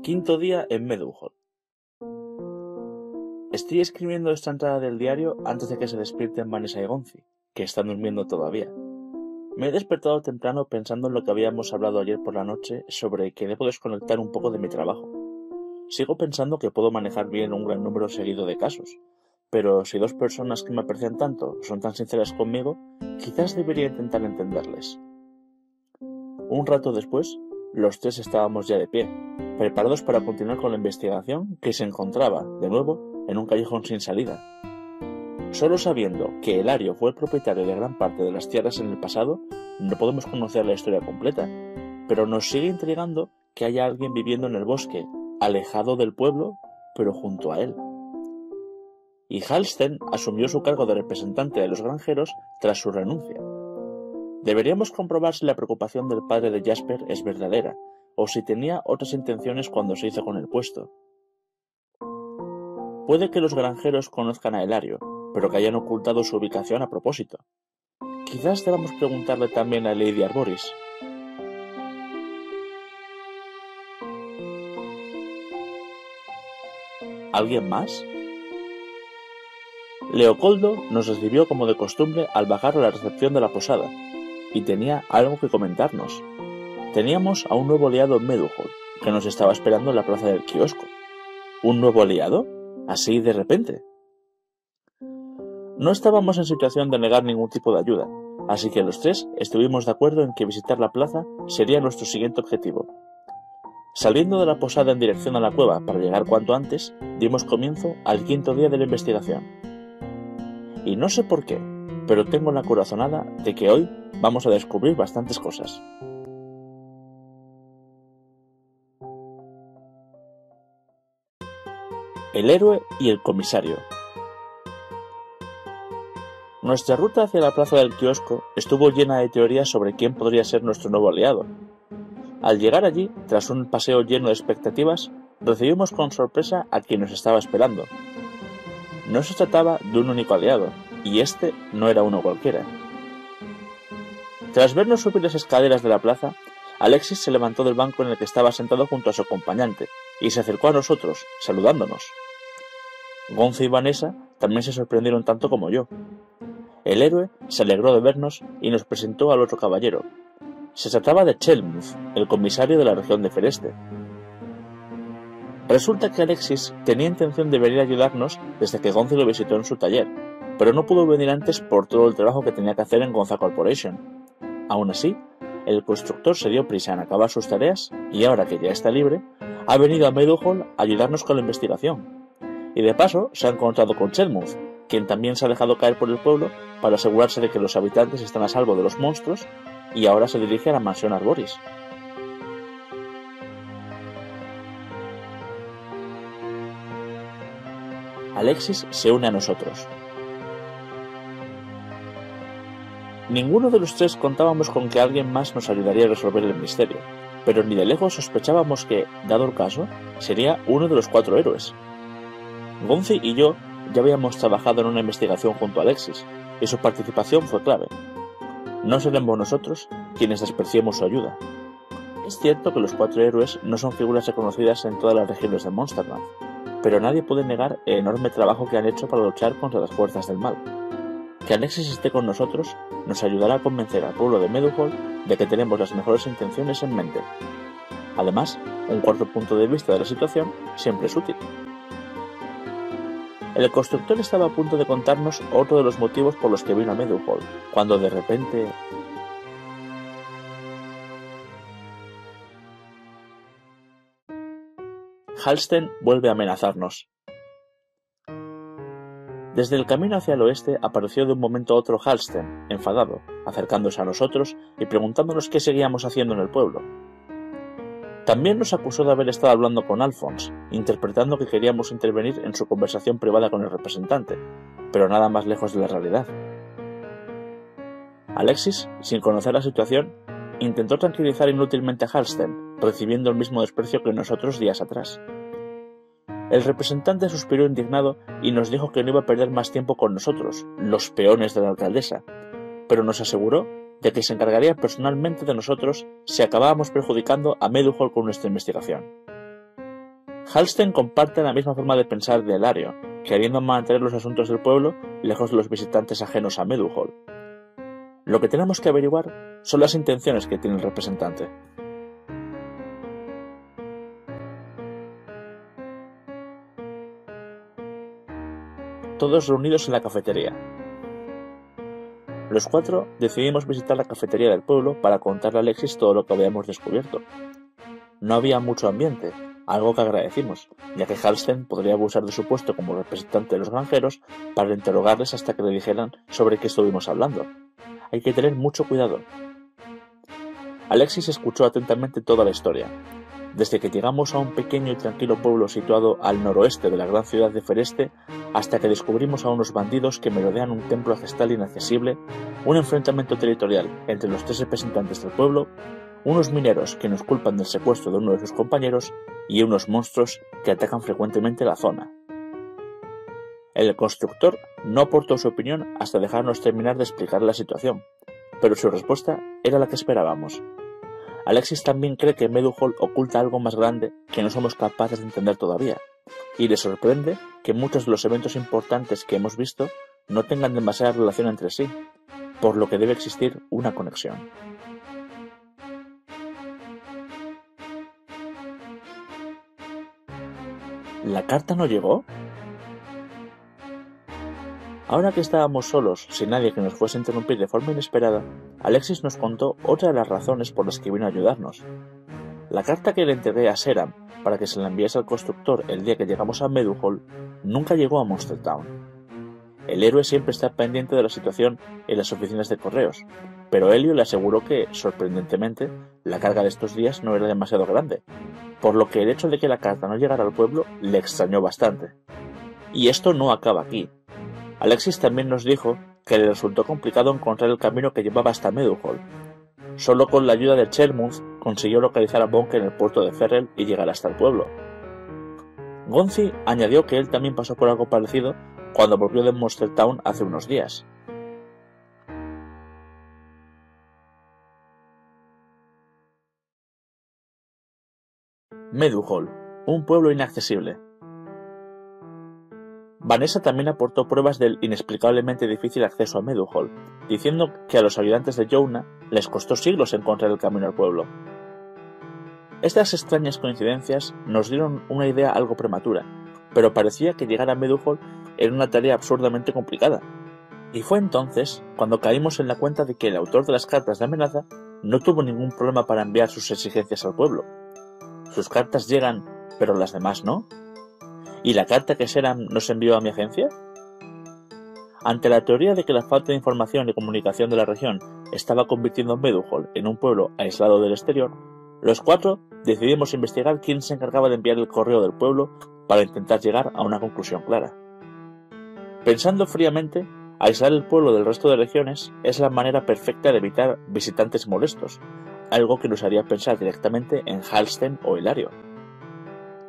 Quinto día en Meadowhall. Estoy escribiendo esta entrada del diario antes de que se despierten Vanessa y Gonzi, que están durmiendo todavía. Me he despertado temprano pensando en lo que habíamos hablado ayer por la noche sobre que debo desconectar un poco de mi trabajo. Sigo pensando que puedo manejar bien un gran número seguido de casos, pero si dos personas que me aprecian tanto son tan sinceras conmigo, quizás debería intentar entenderles. Un rato después, los tres estábamos ya de pie, preparados para continuar con la investigación que se encontraba, de nuevo, en un callejón sin salida. Solo sabiendo que Elario fue el propietario de gran parte de las tierras en el pasado, no podemos conocer la historia completa, pero nos sigue intrigando que haya alguien viviendo en el bosque, alejado del pueblo, pero junto a él. Y Halsten asumió su cargo de representante de los granjeros tras su renuncia. Deberíamos comprobar si la preocupación del padre de Jasper es verdadera, o si tenía otras intenciones cuando se hizo con el puesto. Puede que los granjeros conozcan a Elario, pero que hayan ocultado su ubicación a propósito. Quizás debamos preguntarle también a Lady Arboris. ¿Alguien más? Leopoldo nos recibió como de costumbre al bajar a la recepción de la posada, y tenía algo que comentarnos. Teníamos a un nuevo aliado en Meadowhall, que nos estaba esperando en la plaza del kiosco. ¿Un nuevo aliado? ¿Así de repente? No estábamos en situación de negar ningún tipo de ayuda, así que los tres estuvimos de acuerdo en que visitar la plaza sería nuestro siguiente objetivo. Saliendo de la posada en dirección a la cueva para llegar cuanto antes, dimos comienzo al quinto día de la investigación. Y no sé por qué, pero tengo la corazonada de que hoy vamos a descubrir bastantes cosas. El héroe y el comisario. Nuestra ruta hacia la plaza del kiosco estuvo llena de teorías sobre quién podría ser nuestro nuevo aliado. Al llegar allí, tras un paseo lleno de expectativas, recibimos con sorpresa a quien nos estaba esperando. No se trataba de un único aliado, y este no era uno cualquiera. Tras vernos subir las escaleras de la plaza, Alexis se levantó del banco en el que estaba sentado junto a su acompañante y se acercó a nosotros, saludándonos. Gonzi y Vanessa también se sorprendieron tanto como yo. El héroe se alegró de vernos y nos presentó al otro caballero. Se trataba de Chelmuth, el comisario de la región de Fereste. Resulta que Alexis tenía intención de venir a ayudarnos desde que Gonzi lo visitó en su taller, pero no pudo venir antes por todo el trabajo que tenía que hacer en Gonza Corporation. Aún así, el constructor se dio prisa en acabar sus tareas y ahora que ya está libre, ha venido a Meadowhall a ayudarnos con la investigación. Y de paso se ha encontrado con Chelmuth, quien también se ha dejado caer por el pueblo para asegurarse de que los habitantes están a salvo de los monstruos y ahora se dirige a la mansión Arboris. Alexis se une a nosotros. Ninguno de los tres contábamos con que alguien más nos ayudaría a resolver el misterio, pero ni de lejos sospechábamos que, dado el caso, sería uno de los cuatro héroes. Gonzi y yo ya habíamos trabajado en una investigación junto a Alexis, y su participación fue clave. No seremos nosotros quienes despreciemos su ayuda. Es cierto que los cuatro héroes no son figuras reconocidas en todas las regiones de Monsterland, pero nadie puede negar el enorme trabajo que han hecho para luchar contra las fuerzas del mal. Que Alexis esté con nosotros nos ayudará a convencer al pueblo de Meadowhall de que tenemos las mejores intenciones en mente. Además, un cuarto punto de vista de la situación siempre es útil. El constructor estaba a punto de contarnos otro de los motivos por los que vino a Meadowhall, cuando de repente... Halsten vuelve a amenazarnos. Desde el camino hacia el oeste apareció de un momento a otro Halsten, enfadado, acercándose a nosotros y preguntándonos qué seguíamos haciendo en el pueblo. También nos acusó de haber estado hablando con Alphonse, interpretando que queríamos intervenir en su conversación privada con el representante, pero nada más lejos de la realidad. Alexis, sin conocer la situación, intentó tranquilizar inútilmente a Halsten, recibiendo el mismo desprecio que nosotros días atrás. El representante suspiró indignado y nos dijo que no iba a perder más tiempo con nosotros, los peones de la alcaldesa, pero nos aseguró de que se encargaría personalmente de nosotros si acabábamos perjudicando a Meadowhall con nuestra investigación. Halstein comparte la misma forma de pensar de Elario, queriendo mantener los asuntos del pueblo lejos de los visitantes ajenos a Meadowhall. Lo que tenemos que averiguar son las intenciones que tiene el representante. Todos reunidos en la cafetería. Los 4 decidimos visitar la cafetería del pueblo para contarle a Alexis todo lo que habíamos descubierto. No había mucho ambiente, algo que agradecimos, ya que Halstein podría abusar de su puesto como representante de los granjeros para interrogarles hasta que le dijeran sobre qué estuvimos hablando. Hay que tener mucho cuidado. Alexis escuchó atentamente toda la historia, desde que llegamos a un pequeño y tranquilo pueblo situado al noroeste de la gran ciudad de Fereste, hasta que descubrimos a unos bandidos que merodean un templo ancestral inaccesible, un enfrentamiento territorial entre los 3 representantes del pueblo, unos mineros que nos culpan del secuestro de uno de sus compañeros y unos monstruos que atacan frecuentemente la zona. El constructor no aportó su opinión hasta dejarnos terminar de explicar la situación, pero su respuesta era la que esperábamos. Alexis también cree que Meadowhall oculta algo más grande que no somos capaces de entender todavía, y le sorprende que muchos de los eventos importantes que hemos visto no tengan demasiada relación entre sí, por lo que debe existir una conexión. ¿La carta no llegó? Ahora que estábamos solos, sin nadie que nos fuese a interrumpir de forma inesperada, Alexis nos contó otra de las razones por las que vino a ayudarnos. La carta que le entregué a Seram para que se la enviase al constructor el día que llegamos a Meadowhall nunca llegó a Monstertown. El héroe siempre está pendiente de la situación en las oficinas de correos, pero Helio le aseguró que, sorprendentemente, la carga de estos días no era demasiado grande, por lo que el hecho de que la carta no llegara al pueblo le extrañó bastante. Y esto no acaba aquí. Alexis también nos dijo que le resultó complicado encontrar el camino que llevaba hasta Meadowhall. Solo con la ayuda de Chelmouth consiguió localizar a Bonk en el puerto de Ferrell y llegar hasta el pueblo. Gonzi añadió que él también pasó por algo parecido cuando volvió de Monstertown hace unos días. Meadowhall, un pueblo inaccesible. Vanessa también aportó pruebas del inexplicablemente difícil acceso a Meadowhall, diciendo que a los ayudantes de Jonah les costó siglos encontrar el camino al pueblo. Estas extrañas coincidencias nos dieron una idea algo prematura, pero parecía que llegar a Meadowhall era una tarea absurdamente complicada. Y fue entonces cuando caímos en la cuenta de que el autor de las cartas de amenaza no tuvo ningún problema para enviar sus exigencias al pueblo. Sus cartas llegan, pero las demás no. ¿Y la carta que Seram nos envió a mi agencia? Ante la teoría de que la falta de información y comunicación de la región estaba convirtiendo a Meadowhall en un pueblo aislado del exterior, los 4 decidimos investigar quién se encargaba de enviar el correo del pueblo para intentar llegar a una conclusión clara. Pensando fríamente, aislar el pueblo del resto de regiones es la manera perfecta de evitar visitantes molestos, algo que nos haría pensar directamente en Halstein o Elario.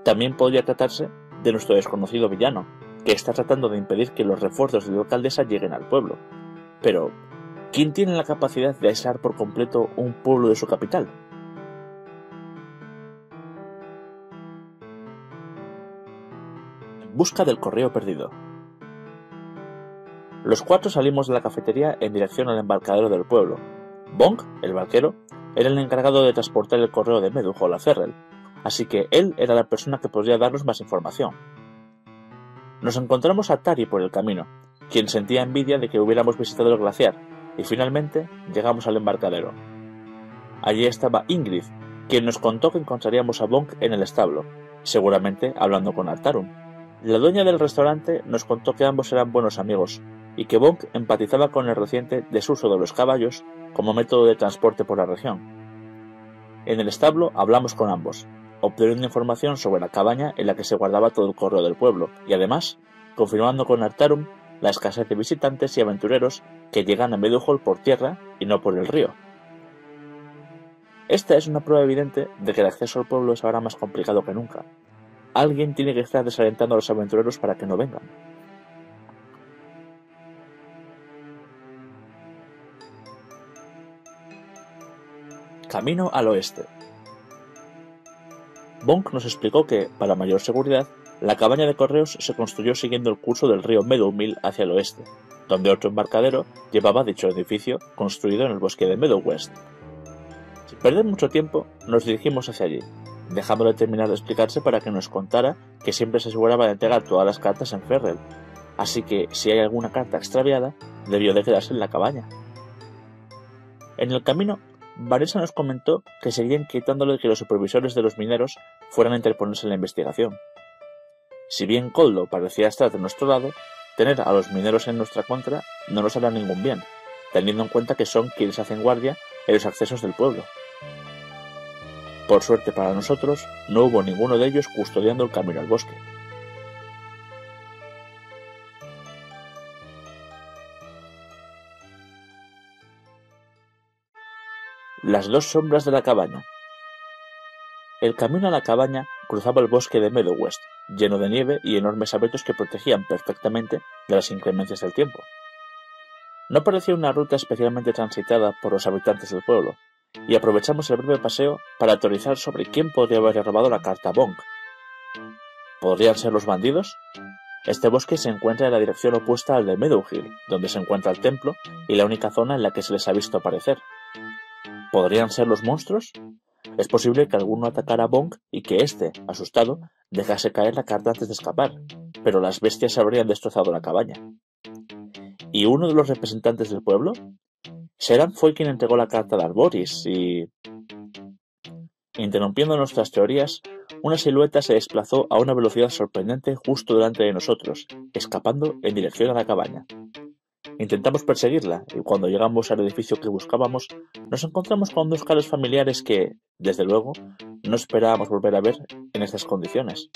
También podría tratarse de nuestro desconocido villano, que está tratando de impedir que los refuerzos de la alcaldesa lleguen al pueblo. Pero, ¿quién tiene la capacidad de aislar por completo un pueblo de su capital? En busca del correo perdido. Los 4 salimos de la cafetería en dirección al embarcadero del pueblo. Bonk, el barquero, era el encargado de transportar el correo de Meadowhall a Ferrell, así que él era la persona que podría darnos más información. Nos encontramos a Tari por el camino, quien sentía envidia de que hubiéramos visitado el glaciar, y finalmente llegamos al embarcadero. Allí estaba Ingrid, quien nos contó que encontraríamos a Bonk en el establo, seguramente hablando con Artarum. La dueña del restaurante nos contó que ambos eran buenos amigos, y que Bonk empatizaba con el reciente desuso de los caballos como método de transporte por la región. En el establo hablamos con ambos, obteniendo información sobre la cabaña en la que se guardaba todo el correo del pueblo, y además, confirmando con Artarum la escasez de visitantes y aventureros que llegan a Meadowhall por tierra y no por el río. Esta es una prueba evidente de que el acceso al pueblo es ahora más complicado que nunca. Alguien tiene que estar desalentando a los aventureros para que no vengan. Camino al oeste. Bonk nos explicó que, para mayor seguridad, la cabaña de correos se construyó siguiendo el curso del río Meadowmill hacia el oeste, donde otro embarcadero llevaba dicho edificio construido en el bosque de Meadow West. Sin perder mucho tiempo, nos dirigimos hacia allí, dejándole terminar de explicarse para que nos contara que siempre se aseguraba de entregar todas las cartas en Ferrell, así que si hay alguna carta extraviada, debió de quedarse en la cabaña. En el camino, Vanessa nos comentó que seguía inquietándole que los supervisores de los mineros fueran a interponerse en la investigación. Si bien Coldo parecía estar de nuestro lado, tener a los mineros en nuestra contra no nos hará ningún bien, teniendo en cuenta que son quienes hacen guardia en los accesos del pueblo. Por suerte para nosotros, no hubo ninguno de ellos custodiando el camino al bosque. Las dos sombras de la cabaña. El camino a la cabaña cruzaba el bosque de Meadow West, lleno de nieve y enormes abetos que protegían perfectamente de las inclemencias del tiempo. No parecía una ruta especialmente transitada por los habitantes del pueblo, y aprovechamos el breve paseo para teorizar sobre quién podría haber robado la carta a Bonk. ¿Podrían ser los bandidos? Este bosque se encuentra en la dirección opuesta al de Meadow Hill, donde se encuentra el templo y la única zona en la que se les ha visto aparecer. ¿Podrían ser los monstruos? Es posible que alguno atacara a Bonk y que éste, asustado, dejase caer la carta antes de escapar, pero las bestias habrían destrozado la cabaña. ¿Y uno de los representantes del pueblo? Seran fue quien entregó la carta de Arboris y... Interrumpiendo nuestras teorías, una silueta se desplazó a una velocidad sorprendente justo delante de nosotros, escapando en dirección a la cabaña. Intentamos perseguirla, y cuando llegamos al edificio que buscábamos, nos encontramos con dos caras familiares que, desde luego, no esperábamos volver a ver en estas condiciones.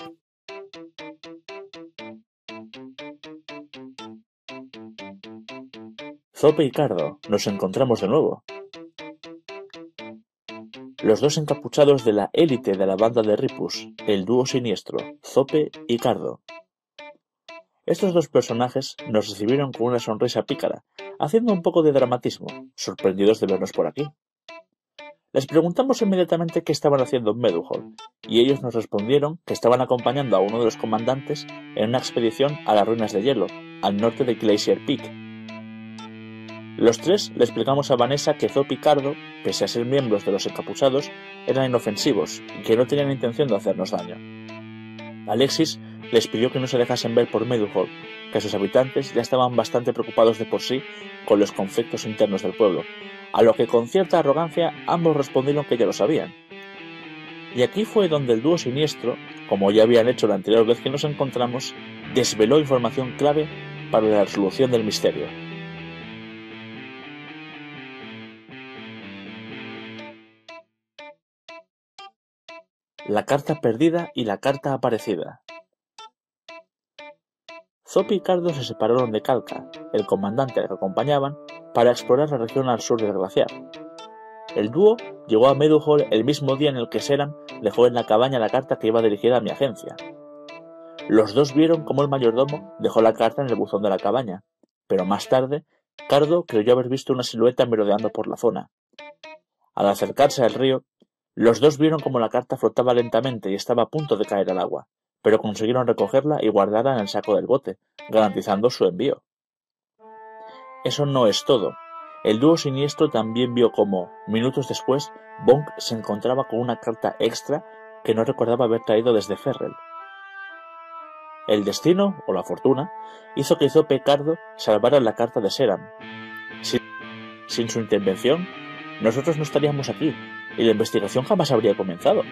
Zope y Cardo, nos encontramos de nuevo. Los dos encapuchados de la élite de la banda de Ripus, el dúo siniestro, Zope y Cardo. Estos dos personajes nos recibieron con una sonrisa pícara, haciendo un poco de dramatismo, sorprendidos de vernos por aquí. Les preguntamos inmediatamente qué estaban haciendo en Meadowhall, y ellos nos respondieron que estaban acompañando a uno de los comandantes en una expedición a las ruinas de hielo, al norte de Glacier Peak. Los tres le explicamos a Vanessa que Zope y Cardo, pese a ser miembros de los encapuchados, eran inofensivos y que no tenían intención de hacernos daño. Alexis les pidió que no se dejasen ver por Meadowhall, que sus habitantes ya estaban bastante preocupados de por sí con los conflictos internos del pueblo, a lo que con cierta arrogancia ambos respondieron que ya lo sabían. Y aquí fue donde el dúo siniestro, como ya habían hecho la anterior vez que nos encontramos, desveló información clave para la resolución del misterio. La carta perdida y la carta aparecida. Zope y Cardo se separaron de Calca, el comandante al que acompañaban, para explorar la región al sur del glaciar. El dúo llegó a Meadowhall el mismo día en el que Seran dejó en la cabaña la carta que iba dirigida a mi agencia. Los dos vieron cómo el mayordomo dejó la carta en el buzón de la cabaña, pero más tarde, Cardo creyó haber visto una silueta merodeando por la zona. Al acercarse al río, los dos vieron cómo la carta flotaba lentamente y estaba a punto de caer al agua, pero consiguieron recogerla y guardarla en el saco del bote, garantizando su envío. Eso no es todo. El dúo siniestro también vio cómo, minutos después, Bonk se encontraba con una carta extra que no recordaba haber traído desde Ferrell. El destino, o la fortuna, hizo que Zope y Cardo salvaran la carta de Seran. Sin su intervención, nosotros no estaríamos aquí, y la investigación jamás habría comenzado.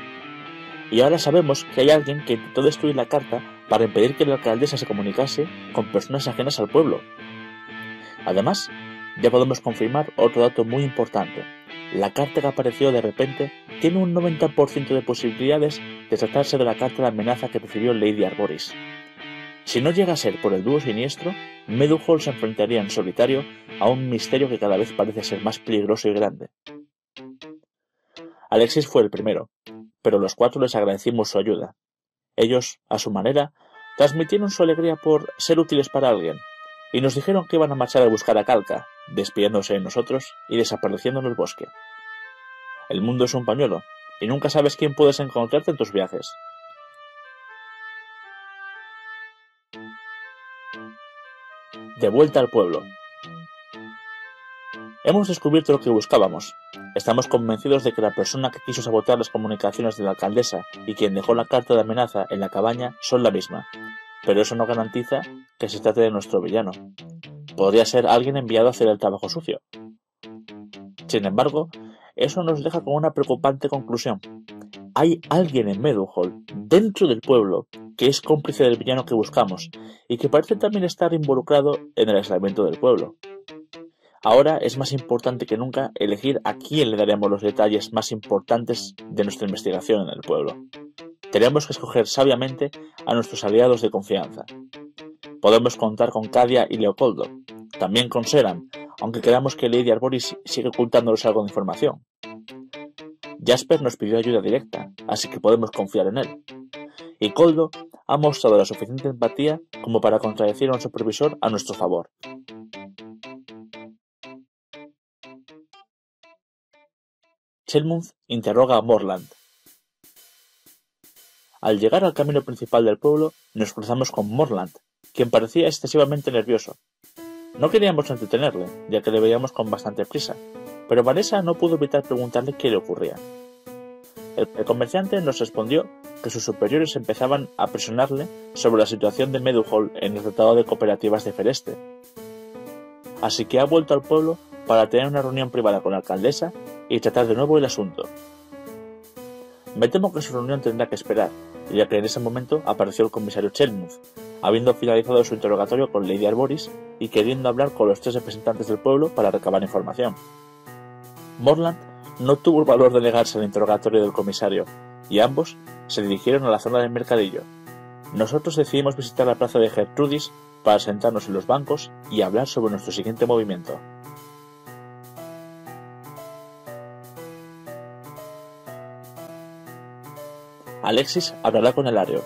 Y ahora sabemos que hay alguien que intentó destruir la carta para impedir que la alcaldesa se comunicase con personas ajenas al pueblo. Además, ya podemos confirmar otro dato muy importante. La carta que apareció de repente tiene un 90% de posibilidades de tratarse de la carta de amenaza que recibió Lady Arboris. Si no llega a ser por el dúo siniestro, Meadowhall se enfrentaría en solitario a un misterio que cada vez parece ser más peligroso y grande. Alexis fue el primero, pero los cuatro les agradecimos su ayuda. Ellos, a su manera, transmitieron su alegría por ser útiles para alguien, y nos dijeron que iban a marchar a buscar a Calca, despidiéndose de nosotros y desapareciendo en el bosque. El mundo es un pañuelo, y nunca sabes quién puedes encontrarte en tus viajes. De vuelta al pueblo. Hemos descubierto lo que buscábamos. Estamos convencidos de que la persona que quiso sabotear las comunicaciones de la alcaldesa y quien dejó la carta de amenaza en la cabaña son la misma. Pero eso no garantiza que se trate de nuestro villano. Podría ser alguien enviado a hacer el trabajo sucio. Sin embargo, eso nos deja con una preocupante conclusión. Hay alguien en Meadowhall, dentro del pueblo, que es cómplice del villano que buscamos y que parece también estar involucrado en el aislamiento del pueblo. Ahora es más importante que nunca elegir a quién le daremos los detalles más importantes de nuestra investigación en el pueblo. Tenemos que escoger sabiamente a nuestros aliados de confianza. Podemos contar con Cadia y Leopoldo, también con Seran, aunque creamos que Lady Arboris sigue ocultándonos algo de información. Jasper nos pidió ayuda directa, así que podemos confiar en él. Y Coldo ha mostrado la suficiente empatía como para contradecir a un supervisor a nuestro favor. Chelmouth interroga a Morland. Al llegar al camino principal del pueblo, nos cruzamos con Morland, quien parecía excesivamente nervioso. No queríamos entretenerle, ya que le veíamos con bastante prisa, pero Vanessa no pudo evitar preguntarle qué le ocurría. El comerciante nos respondió que sus superiores empezaban a presionarle sobre la situación de Meadowhall en el Tratado de Cooperativas de Fereste. Así que ha vuelto al pueblo para tener una reunión privada con la alcaldesa y tratar de nuevo el asunto. Me temo que su reunión tendrá que esperar, ya que en ese momento apareció el comisario Chelmouth, habiendo finalizado su interrogatorio con Lady Arboris y queriendo hablar con los 3 representantes del pueblo para recabar información. Morland no tuvo el valor de negarse al interrogatorio del comisario, y ambos se dirigieron a la zona del mercadillo. Nosotros decidimos visitar la plaza de Gertrudis para sentarnos en los bancos y hablar sobre nuestro siguiente movimiento. Alexis hablará con Elario.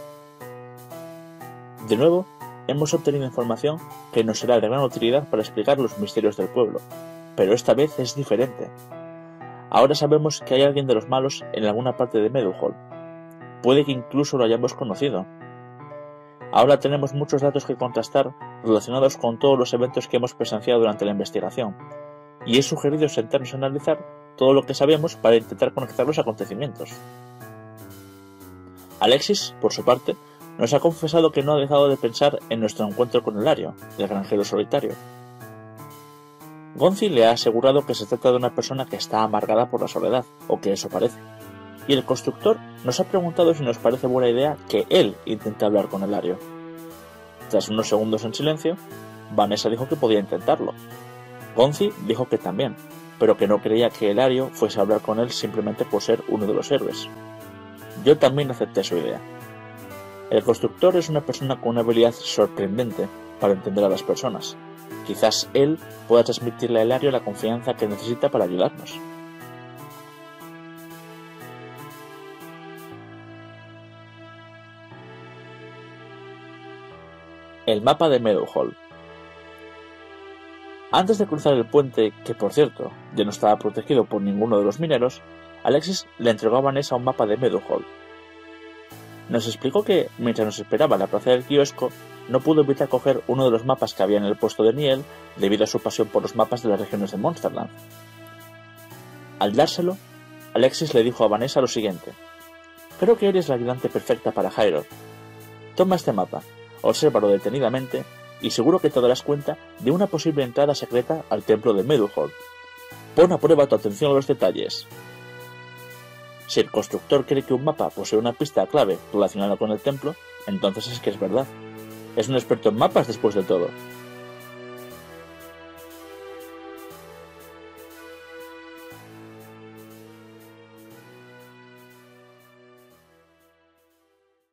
De nuevo, hemos obtenido información que nos será de gran utilidad para explicar los misterios del pueblo, pero esta vez es diferente. Ahora sabemos que hay alguien de los malos en alguna parte de Meadowhall. Puede que incluso lo hayamos conocido. Ahora tenemos muchos datos que contrastar relacionados con todos los eventos que hemos presenciado durante la investigación, y he sugerido sentarnos a analizar todo lo que sabemos para intentar conectar los acontecimientos. Alexis, por su parte, nos ha confesado que no ha dejado de pensar en nuestro encuentro con Elario, el granjero solitario. Gonzi le ha asegurado que se trata de una persona que está amargada por la soledad, o que eso parece, y el constructor nos ha preguntado si nos parece buena idea que él intente hablar con Elario. Tras unos segundos en silencio, Vanessa dijo que podía intentarlo. Gonzi dijo que también, pero que no creía que Elario fuese a hablar con él simplemente por ser uno de los héroes. Yo también acepté su idea. El constructor es una persona con una habilidad sorprendente para entender a las personas. Quizás él pueda transmitirle a Elario la confianza que necesita para ayudarnos. El mapa de Meadowhall. Antes de cruzar el puente, que por cierto ya no estaba protegido por ninguno de los mineros, Alexis le entregó a Vanessa un mapa de Meadowhall. Nos explicó que, mientras nos esperaba en la plaza del kiosco, no pudo evitar coger uno de los mapas que había en el puesto de Niel debido a su pasión por los mapas de las regiones de Monsterland. Al dárselo, Alexis le dijo a Vanessa lo siguiente: «Creo que eres la ayudante perfecta para Hyrule. Toma este mapa, obsérvalo detenidamente y seguro que te darás cuenta de una posible entrada secreta al templo de Meadowhall. Pon a prueba tu atención a los detalles». Si el constructor cree que un mapa posee una pista clave relacionada con el templo, entonces es que es verdad. Es un experto en mapas después de todo.